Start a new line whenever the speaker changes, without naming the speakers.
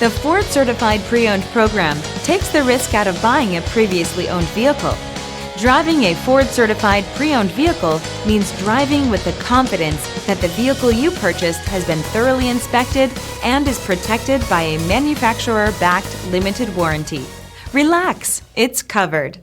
The Ford Certified Pre-Owned program takes the risk out of buying a previously owned vehicle. Driving a Ford Certified Pre-Owned vehicle means driving with the confidence that the vehicle you purchased has been thoroughly inspected and is protected by a manufacturer-backed limited warranty. Relax, it's covered.